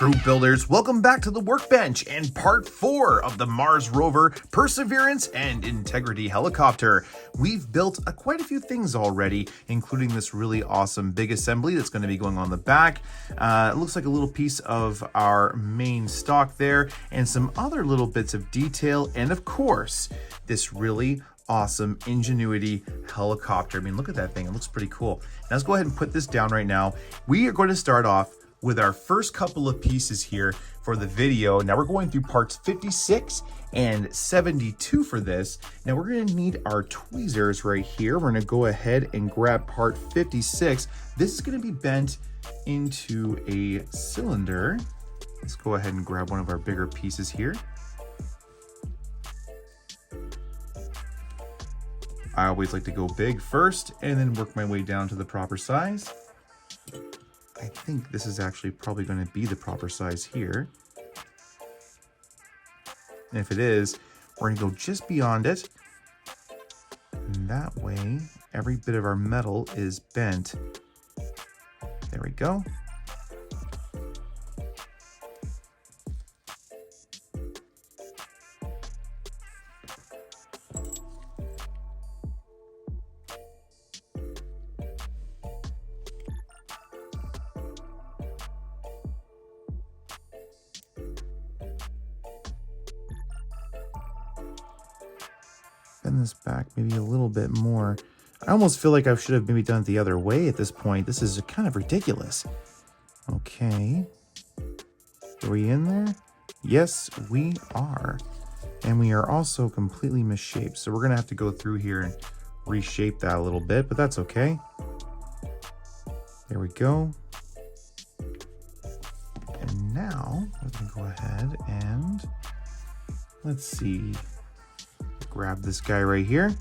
Crew Builders, welcome back to the workbench and part 4 of the Mars Rover Perseverance and Integrity helicopter. We've built quite a few things already, including this really awesome big assembly that's going to be going on the back. It looks like a little piece of our main stock there, and some other little bits of detail, and of course, this really awesome Ingenuity helicopter. I mean, look at that thing. It looks pretty cool. Now let's go ahead and put this down right now. We are going to start off with our first couple of pieces here for the video. Now we're going through parts 56 and 72 for this. Now we're going to need our tweezers right here. We're going to go ahead and grab part 56. This is going to be bent into a cylinder. Let's go ahead and grab one of our bigger pieces here. I always like to go big first and then work my way down to the proper size. I think this is actually probably going to be the proper size here. And if it is, we're going to go just beyond it. And that way, every bit of our metal is bent. There we go. Bend this back maybe a little bit more. I almost feel like I should have maybe done it the other way at this point. This is kind of ridiculous. Okay. Are we in there? Yes, we are. And we are also completely misshaped. So we're going to have to go through here and reshape that a little bit, but that's okay. There we go. And now we're going to go ahead and let's see. Grab this guy right here.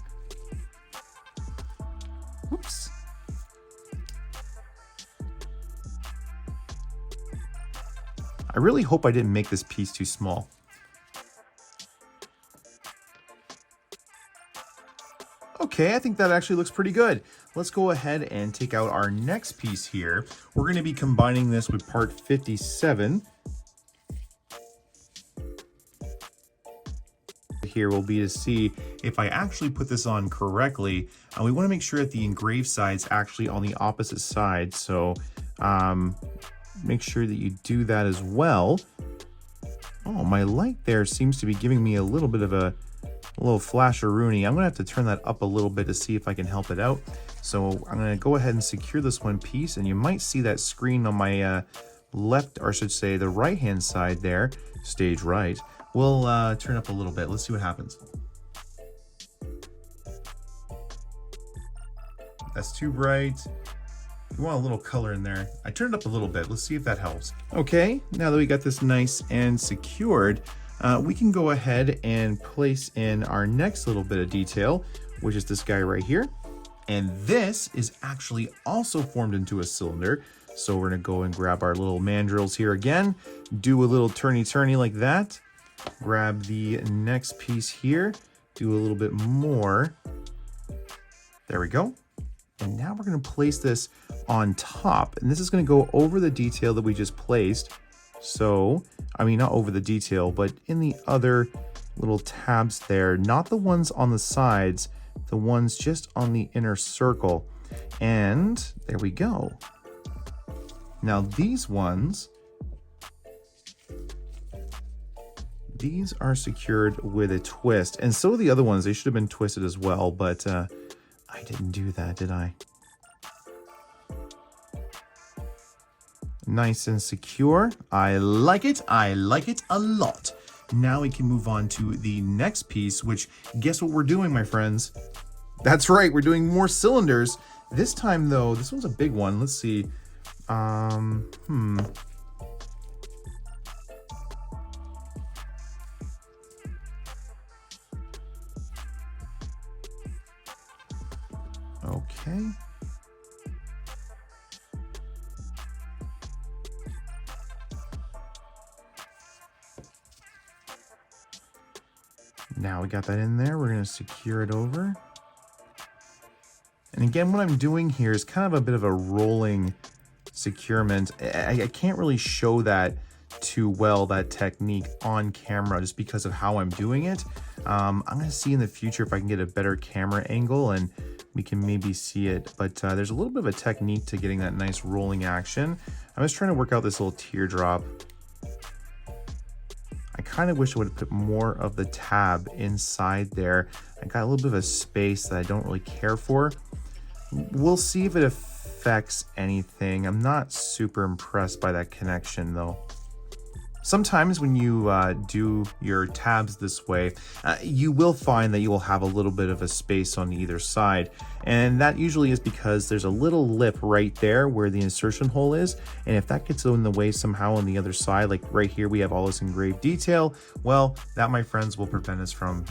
Oops. I really hope I didn't make this piece too small. Okay, I think that actually looks pretty good. Let's go ahead and take out our next piece here. We're going to be combining this with part 57. Here will be to see if I actually put this on correctly. We want to make sure that the engraved side's actually on the opposite side, so make sure that you do that as well. Oh, my light there seems to be giving me a little bit of a little flash-a-rooney. I'm gonna have to turn that up a little bit to see if I can help it out. So I'm gonna go ahead and secure this one piece, and you might see that screen on my left, or I should say the right-hand side there, stage right. We'll turn up a little bit. Let's see what happens. That's too bright. You want a little color in there. I turned it up a little bit. Let's see if that helps. Okay, now that we got this nice and secured, we can go ahead and place in our next little bit of detail, which is this guy right here. And this is actually also formed into a cylinder. So we're gonna go and grab our little mandrels here again, do a little turny-turny like that. Grab the next piece here, do a little bit more. There we go. And now we're going to place this on top, and this is going to go over the detail that we just placed. So, I mean, not over the detail, but in the other little tabs there, not the ones on the sides, the ones just on the inner circle. And there we go. Now these ones, these are secured with a twist, and so are the other ones. They should have been twisted as well, but I didn't do that, did I? Nice and secure. I like it. I like it a lot. Now we can move on to the next piece, which, guess what we're doing, my friends? That's right, we're doing more cylinders. This time, though, this one's a big one. Let's see. Okay. Now we got that in there. We're going to secure it over. And again, what I'm doing here is kind of a bit of a rolling securement. I can't really show that too well, that technique on camera, just because of how I'm doing it. I'm going to see in the future if I can get a better camera angle and we can maybe see it. But there's a little bit of a technique to getting that nice rolling action. I'm just trying to work out this little teardrop. I kind of wish I would have put more of the tab inside there. I got a little bit of a space that I don't really care for. We'll see if it affects anything. I'm not super impressed by that connection though. Sometimes when you do your tabs this way, you will find that you will have a little bit of a space on either side. And that usually is because there's a little lip right there where the insertion hole is. And if that gets in the way somehow on the other side, like right here, we have all this engraved detail. Well, that, my friends, will prevent us from,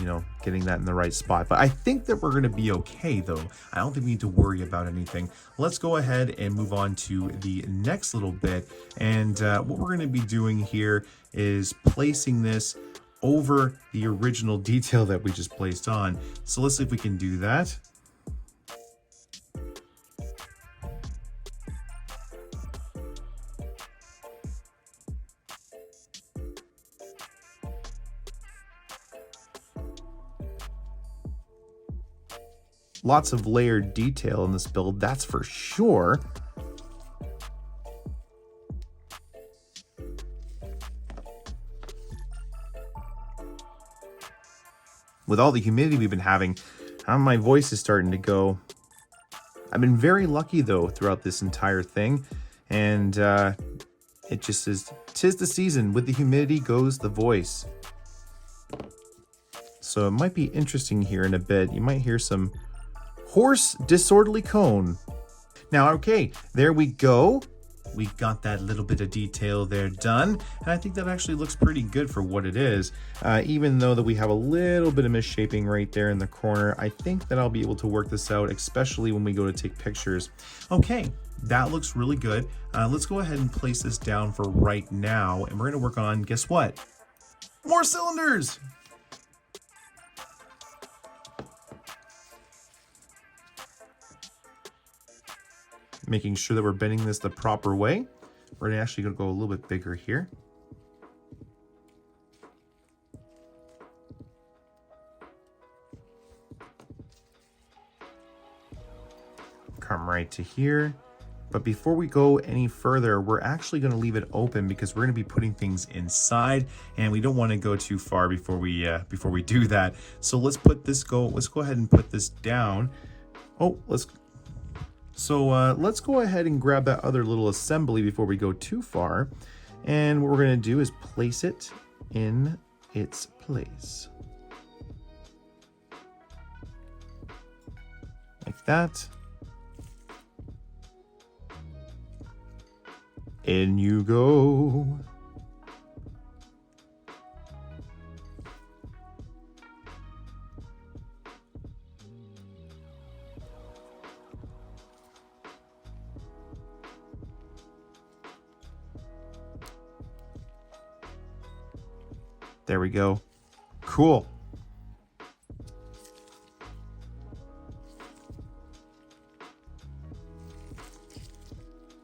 getting that in the right spot. But I think that we're going to be okay though. I don't think we need to worry about anything. Let's go ahead and move on to the next little bit. And what we're going to be doing here is placing this over the original detail that we just placed on. So let's see if we can do that. Lots of layered detail in this build, that's for sure. With all the humidity we've been having, my voice is starting to go. I've been very lucky though throughout this entire thing, and it just is, 'tis the season. With the humidity goes the voice. So it might be interesting here in a bit. You might hear some hoarse, disorderly cone. Now, okay, there we go. We got that little bit of detail there done, and I think that actually looks pretty good for what it is. Even though that we have a little bit of misshaping right there in the corner, I think that I'll be able to work this out, especially when we go to take pictures. Okay, that looks really good. Let's go ahead and place this down for right now, and we're gonna work on, guess what? More cylinders! Making sure that we're bending this the proper way. We're actually going to go a little bit bigger here. Come right to here. But before we go any further, we're actually going to leave it open because we're going to be putting things inside, and we don't want to go too far before we do that. So let's go ahead and put this down. So let's go ahead and grab that other little assembly before we go too far. And what we're going to do is place it in its place. Like that. In you go. There we go. Cool.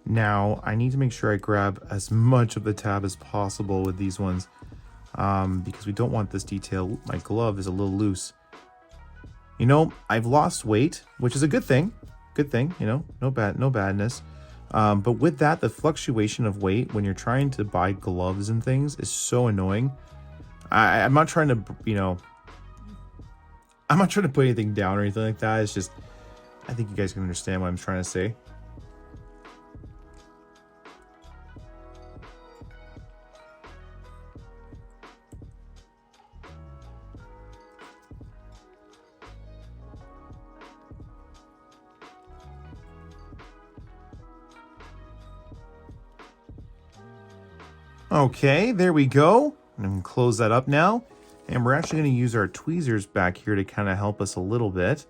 Now, I need to make sure I grab as much of the tab as possible with these ones, because we don't want this detail. My glove is a little loose. I've lost weight, which is a good thing. Good thing, no badness. But with that, the fluctuation of weight when you're trying to buy gloves and things is so annoying. I'm not trying to, I'm not trying to put anything down or anything like that. It's just, I think you guys can understand what I'm trying to say. Okay, there we go. I'm going to close that up now. And we're actually going to use our tweezers back here to kind of help us a little bit.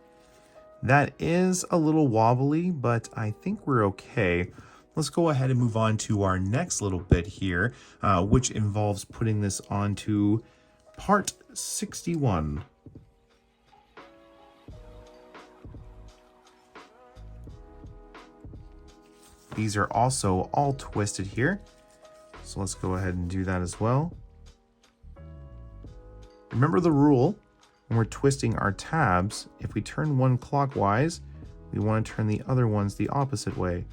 That is a little wobbly, but I think we're okay. Let's go ahead and move on to our next little bit here, which involves putting this onto part 61. These are also all twisted here. So let's go ahead and do that as well. Remember the rule when we're twisting our tabs, if we turn one clockwise, we want to turn the other ones the opposite way.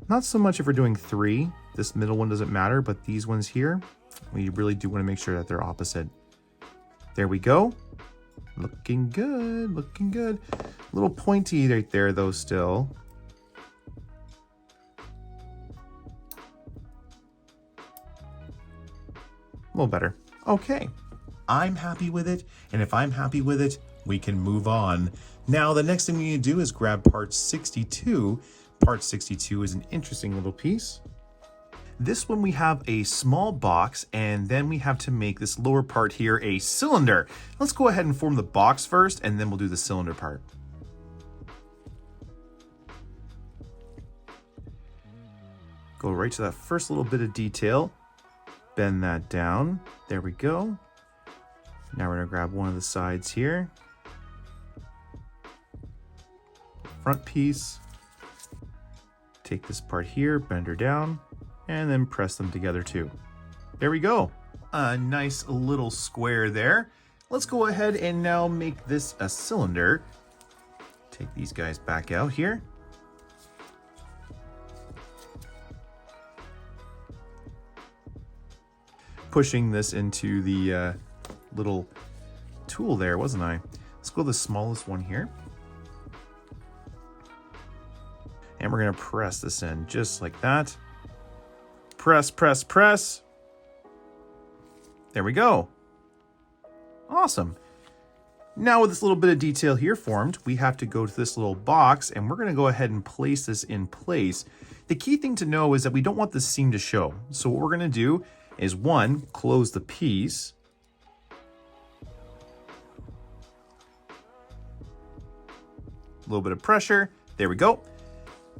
Not so much if we're doing 3, this middle one doesn't matter, but these ones here, we really do want to make sure that they're opposite. There we go. Looking good, looking good. A little pointy right there though still. A little better. Okay. I'm happy with it, and if I'm happy with it, we can move on. Now, the next thing we need to do is grab part 62. Part 62 is an interesting little piece. This one we have a small box, and then we have to make this lower part here a cylinder. Let's go ahead and form the box first, and then we'll do the cylinder part. Go right to that first little bit of detail. Bend that down. There we go. Now we're going to grab one of the sides here. Front piece. Take this part here, bend her down, and then press them together too. There we go. A nice little square there. Let's go ahead and now make this a cylinder. Take these guys back out here. Pushing this into the little tool there, wasn't I? Let's go to the smallest one here. And we're gonna press this in just like that. Press, press, press. There we go. Awesome. Now with this little bit of detail here formed, we have to go to this little box and we're gonna go ahead and place this in place. The key thing to know is that we don't want this seam to show. So what we're gonna do is 1, close the piece. A little bit of pressure, there we go.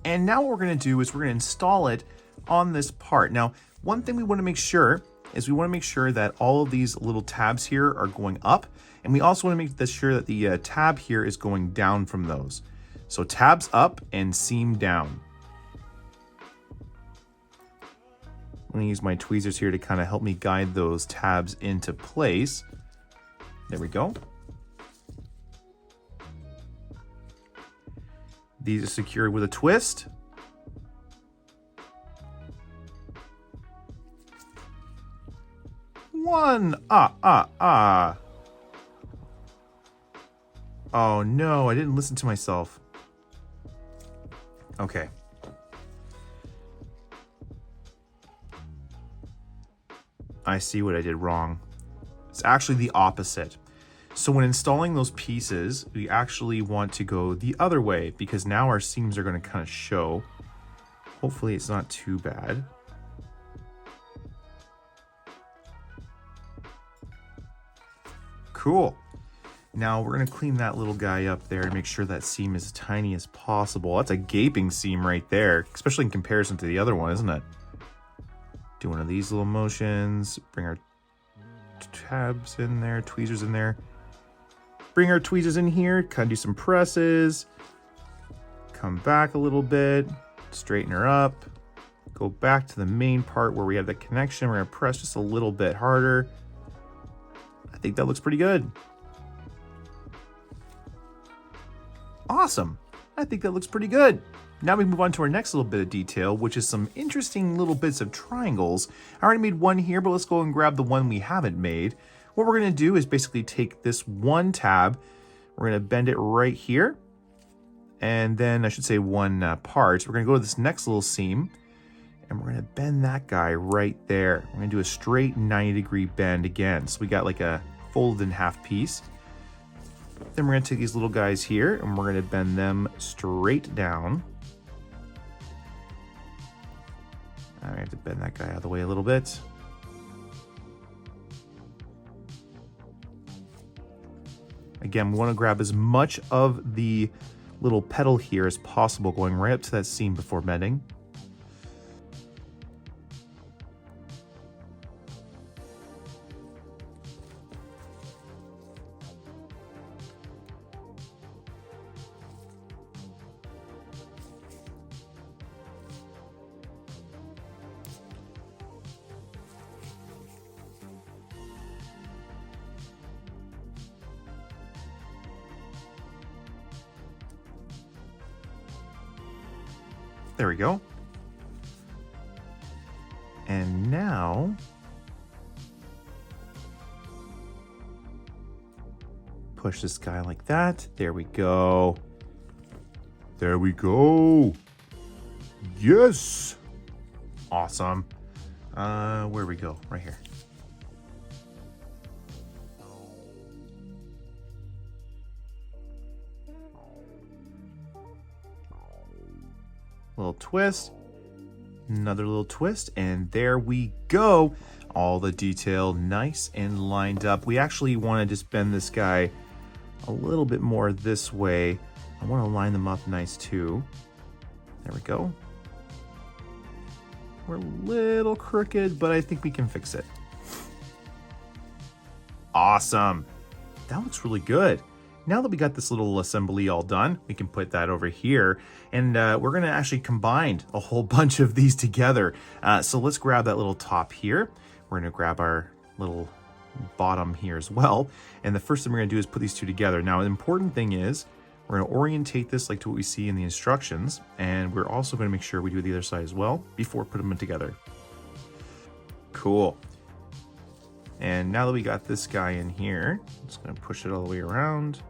And now what we're gonna do is we're gonna install it on this part. Now, one thing we wanna make sure is we wanna make sure that all of these little tabs here are going up, and we also wanna make sure that the tab here is going down from those. So tabs up and seam down. I'm gonna use my tweezers here to kind of help me guide those tabs into place. There we go. These are secured with a twist. One, Oh no, I didn't listen to myself. Okay. I see what I did wrong. It's actually the opposite. So when installing those pieces, we actually want to go the other way because now our seams are going to kind of show. Hopefully it's not too bad. Cool. Now we're going to clean that little guy up there and make sure that seam is as tiny as possible. That's a gaping seam right there, especially in comparison to the other one, isn't it? Do one of these little motions, bring our tabs in there, tweezers in there. Bring our tweezers in here, kind of do some presses. Come back a little bit, straighten her up. Go back to the main part where we have the connection. We're gonna press just a little bit harder. I think that looks pretty good. Awesome, I think that looks pretty good. Now we move on to our next little bit of detail, which is some interesting little bits of triangles. I already made one here, but let's go and grab the one we haven't made. What we're gonna do is basically take this one tab, we're gonna bend it right here, and then I should say one part. We're gonna go to this next little seam, and we're gonna bend that guy right there. We're gonna do a straight 90-degree bend again. So we got like a folded in half piece. Then we're gonna take these little guys here, and we're gonna bend them straight down. I have to bend that guy out of the way a little bit. Again, we want to grab as much of the little pedal here as possible, going right up to that seam before bending. There we go. And now push this guy like that. There we go. There we go. Yes. Awesome. Where we go? Right here. Little twist. Another little twist, and there we go. All the detail nice and lined up. We actually want to just bend this guy a little bit more this way. I want to line them up nice too. There we go. We're a little crooked, but I think we can fix it. Awesome. That looks really good. Now that we got this little assembly all done, we can put that over here, and we're going to actually combine a whole bunch of these together. So let's grab that little top here. We're going to grab our little bottom here as well. And the first thing we're going to do is put these two together. Now, the important thing is we're going to orientate this like to what we see in the instructions, and we're also going to make sure we do the other side as well before putting them together. Cool. And now that we got this guy in here, I'm just going to push it all the way around.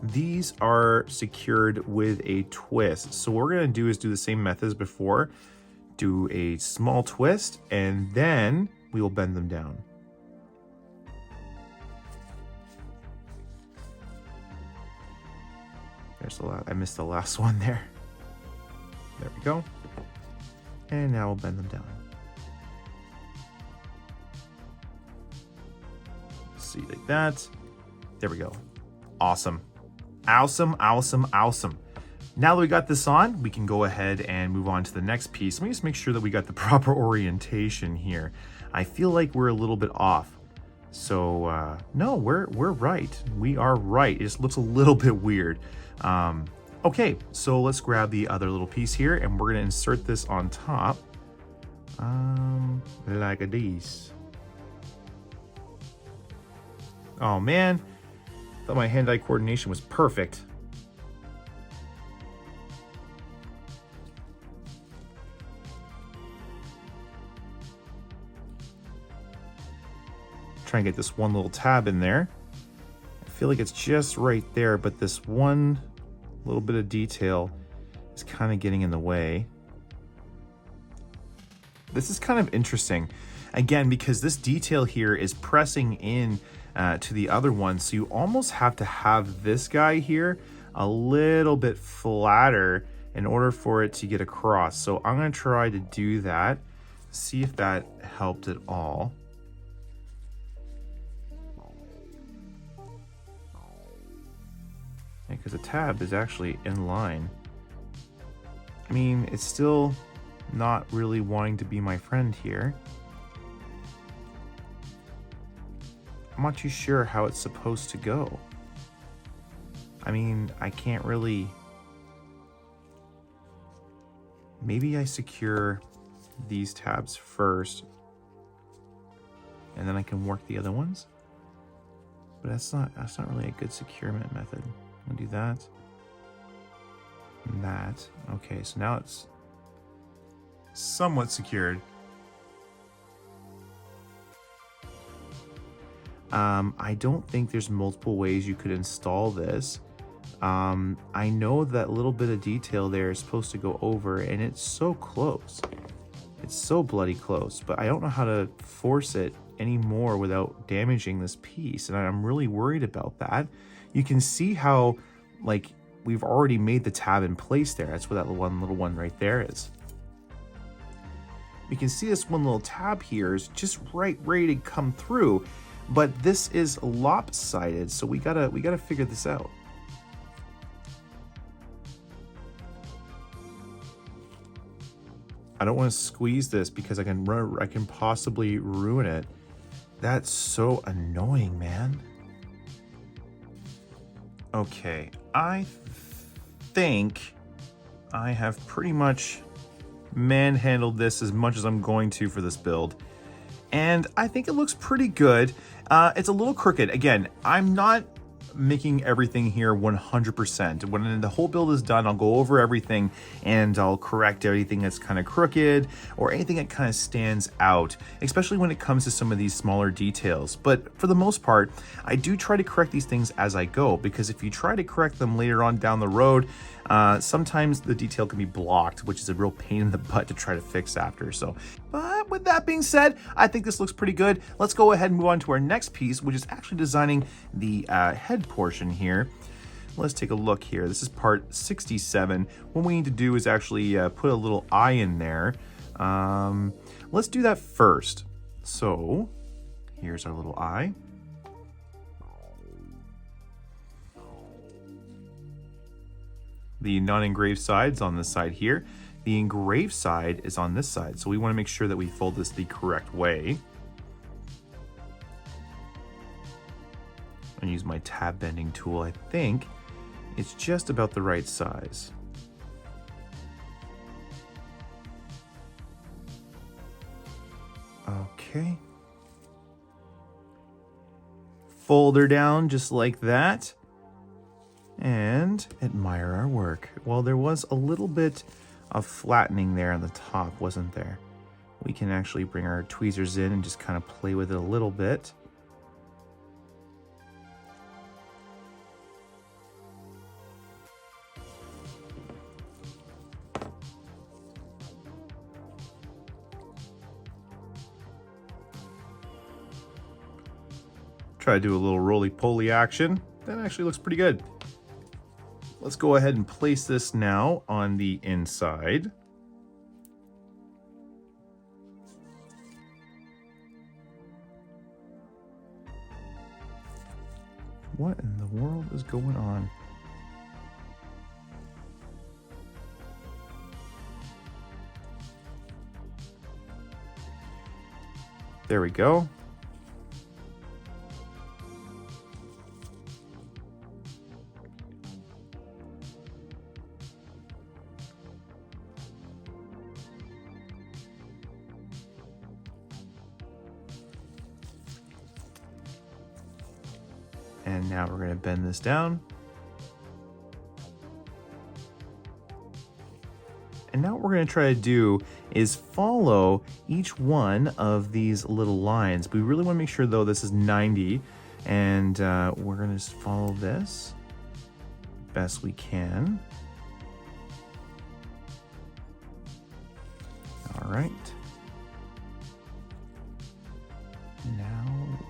These are secured with a twist. So what we're going to do is do the same method as before. Do a small twist, and then we will bend them down. There's a lot. I missed the last one there. There we go. And now we'll bend them down. See, like that. There we go. Awesome. Awesome, awesome, awesome. Now that we got this on, we can go ahead and move on to the next piece. Let me just make sure that we got the proper orientation here. I feel like we're a little bit off. So, no, we're right. We are right. It just looks a little bit weird. Okay, so let's grab the other little piece here, and we're going to insert this on top. Like this. Oh, man. Thought my hand-eye coordination was perfect. Try and get this one little tab in there. I feel like it's just right there, but this one little bit of detail is kind of getting in the way. This is kind of interesting, again, because this detail here is pressing in to the other one, so you almost have to have this guy here a little bit flatter in order for it to get across. So I'm going to try to do that, see if that helped at all. Because the tab is actually in line. I mean, it's still not really wanting to be my friend here. I'm not too sure how it's supposed to go. I mean, I can't really... Maybe I secure these tabs first, and then I can work the other ones. But that's not really a good securement method. I'm gonna do that. And that. Okay, so now it's somewhat secured. I don't think there's multiple ways you could install this. I know that little bit of detail there is supposed to go over, and it's so close. It's so bloody close, but I don't know how to force it anymore without damaging this piece, and I'm really worried about that. You can see how, like, we've already made the tab in place there. That's what that one little one right there is. You can see this one little tab here is just right ready to come through, but this is lopsided, so we gotta figure this out. I don't want to squeeze this because I can possibly ruin it. That's so annoying, man. Okay, I think I have pretty much manhandled this as much as I'm going to for this build. And I think it looks pretty good. It's a little crooked. Again, I'm not making everything here 100%. When the whole build is done, I'll go over everything and I'll correct everything that's kind of crooked or anything that kind of stands out, especially when it comes to some of these smaller details. But for the most part, I do try to correct these things as I go, because if you try to correct them later on down the road, sometimes the detail can be blocked, which is a real pain in the butt to try to fix after. So, but with that being said, I think this looks pretty good. Let's go ahead and move on to our next piece, which is actually designing the head portion here. Let's take a look here. This is part 67. What we need to do is actually put a little eye in there. Let's do that first. So here's our little eye. The non-engraved side's on this side here. The engraved side is on this side. So we want to make sure that we fold this the correct way. And use my tab bending tool. I think it's just about the right size. Okay. Fold her down just like that. And admire our work. Well, there was a little bit of flattening there on the top, wasn't there? We can actually bring our tweezers in and just kind of play with it a little bit. Try to do a little roly-poly action. That actually looks pretty good. Let's go ahead and place this now on the inside. What in the world is going on? There we go. And now we're going to bend this down. And now what we're going to try to do is follow each one of these little lines. We really want to make sure, though, this is 90. And we're going to follow this best we can. All right. Now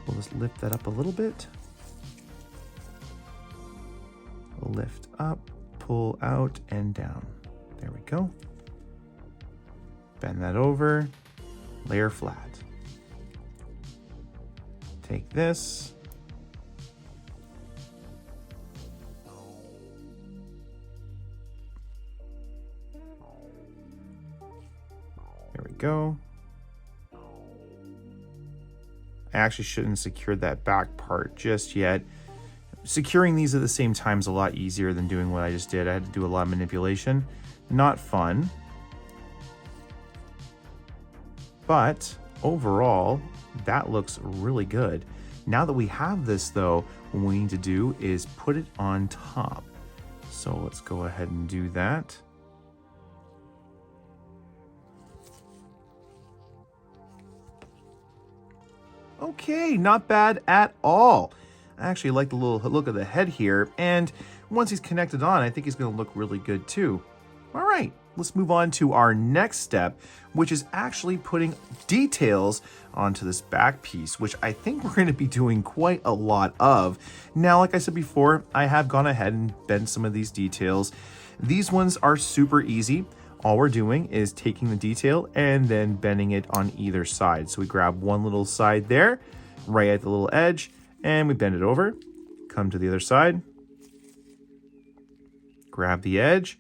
we'll just lift that up a little bit. Lift up, pull out, and down. There we go. Bend that over, layer flat. Take this. There we go. I actually shouldn't secure that back part just yet. Securing these at the same time is a lot easier than doing what I just did. I had to do a lot of manipulation. Not fun. But overall, that looks really good. Now that we have this, though, what we need to do is put it on top. So let's go ahead and do that. Okay, not bad at all. I actually like the little look of the head here, and once he's connected on, I think he's going to look really good too. All right, let's move on to our next step, which is actually putting details onto this back piece, which I think we're going to be doing quite a lot of. Now, like I said before, I have gone ahead and bent some of these details. These ones are super easy. All we're doing is taking the detail and then bending it on either side. So we grab one little side there, right at the little edge, and we bend it over, come to the other side, grab the edge,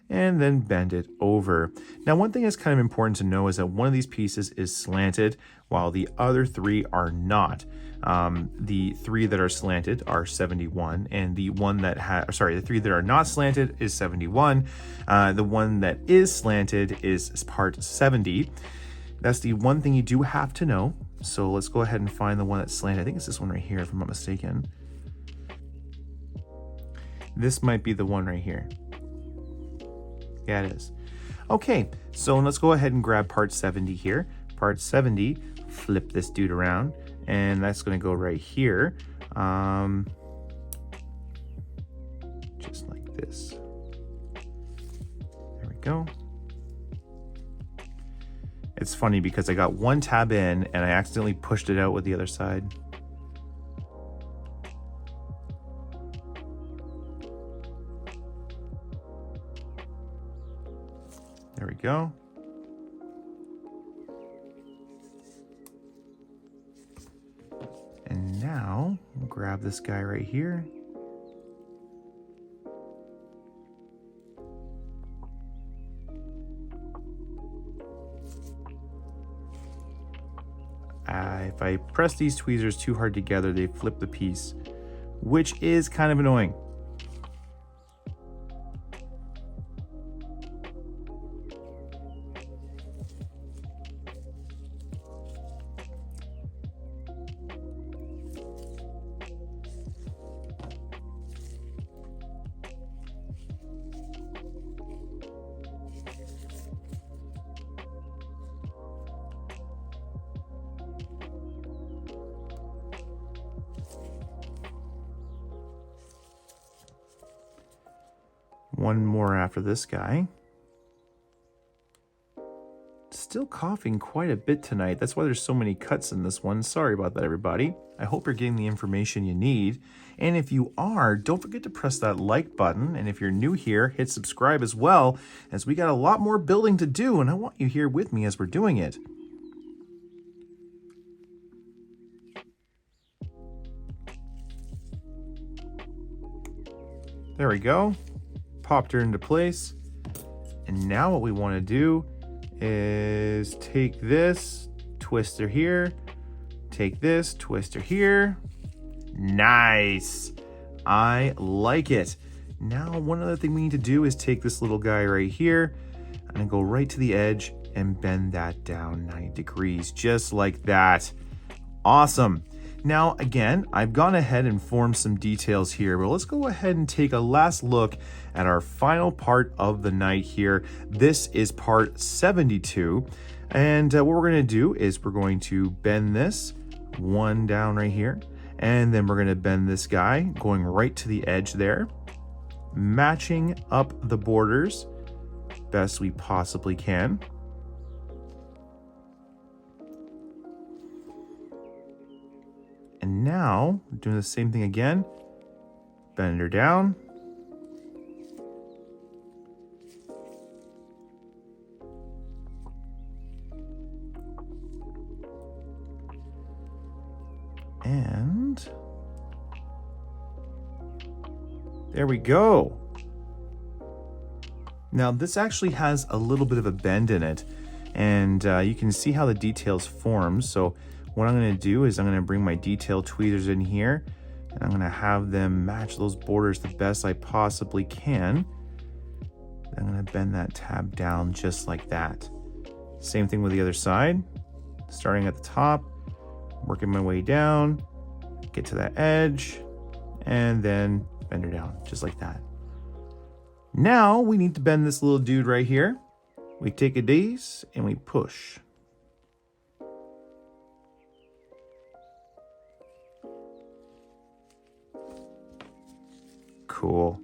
and then bend it over. Now, one thing that's kind of important to know is that one of these pieces is slanted while the other three are not. The three that are slanted are 71, and the one that the three that are not slanted is 71. The one that is slanted is part 70. That's the one thing you do have to know. So let's go ahead and find the one that's slanted. I think it's this one right here, if I'm not mistaken. This might be the one right here. Yeah, it is. Okay, so let's go ahead and grab part 70 here. Part 70, flip this dude around, and that's going to go right here. Just like this. There we go. It's funny because I got one tab in and I accidentally pushed it out with the other side. There we go. And now we'll grab this guy right here. If I press these tweezers too hard together, they flip the piece, which is kind of annoying. One more after this guy. Still coughing quite a bit tonight. That's why there's so many cuts in this one. Sorry about that, everybody. I hope you're getting the information you need. And if you are, don't forget to press that like button. And if you're new here, hit subscribe as well, as we got a lot more building to do, and I want you here with me as we're doing it. There we go. Popped her into place. And now what we want to do is take this, twist her here, take this, twist her here. Nice. I like it. Now one other thing we need to do is take this little guy right here and go right to the edge and bend that down 90 degrees, just like that. Awesome. Now, again, I've gone ahead and formed some details here, but let's go ahead and take a last look at our final part of the night here. This is part 72. And what we're going to do is we're going to bend this one down right here. And then we're going to bend this guy going right to the edge there, matching up the borders best we possibly can. And now, doing the same thing again, bend her down. And there we go. Now this actually has a little bit of a bend in it, and you can see how the details form. So what I'm going to do is I'm going to bring my detail tweezers in here, and I'm going to have them match those borders the best I possibly can. I'm going to bend that tab down just like that. Same thing with the other side. Starting at the top, working my way down, get to that edge, and then bend her down just like that. Now we need to bend this little dude right here. We take a daze and we push. Cool.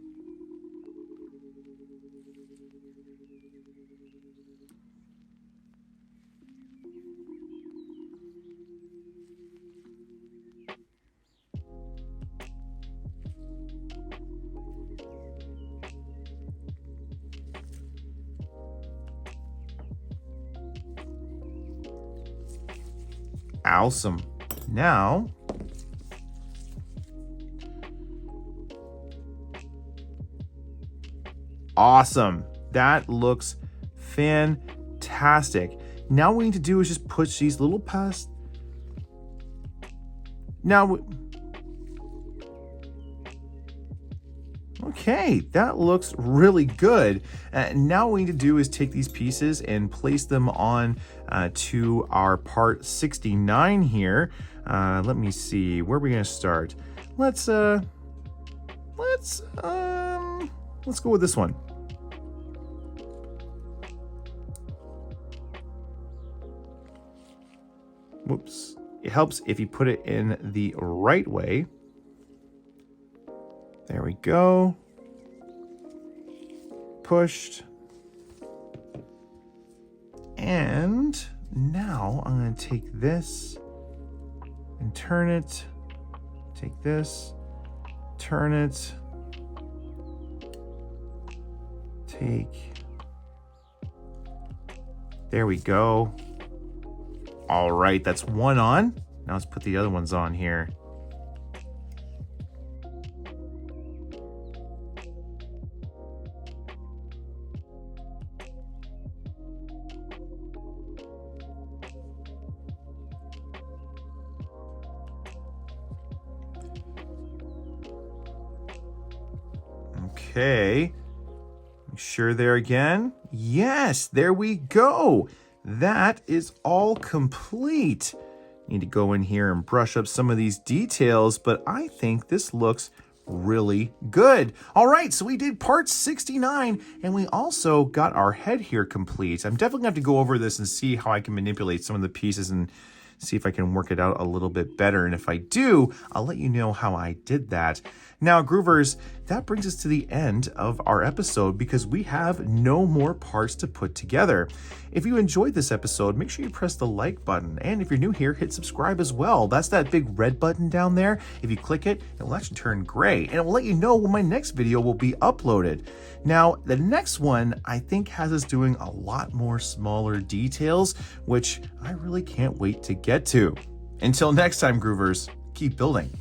Awesome. Now awesome. That looks fantastic. Now what we need to do is just push these little past. Now, okay, that looks really good. Now what we need to do is take these pieces and place them on to our part 69 here. Let me see, where are we gonna start? Let's let's go with this one. Whoops. It helps if you put it in the right way. There we go. Pushed. And now I'm going to take this and turn it. Take this, turn it. There we go. All right, that's one on. Now let's put the other ones on here. Okay. Make sure there again. Yes, there we go. That is all complete. Need to go in here and brush up some of these details, but I think this looks really good. All right, so we did part 69, and we also got our head here complete. I'm definitely gonna have to go over this and see how I can manipulate some of the pieces and see if I can work it out a little bit better. And if I do, I'll let you know how I did that. Now, Groovers, that brings us to the end of our episode because we have no more parts to put together. If you enjoyed this episode, make sure you press the like button. And if you're new here, hit subscribe as well. That's that big red button down there. If you click it, it will actually turn gray and it will let you know when my next video will be uploaded. Now, the next one I think has us doing a lot more smaller details, which I really can't wait to get to. Until next time, Groovers, keep building.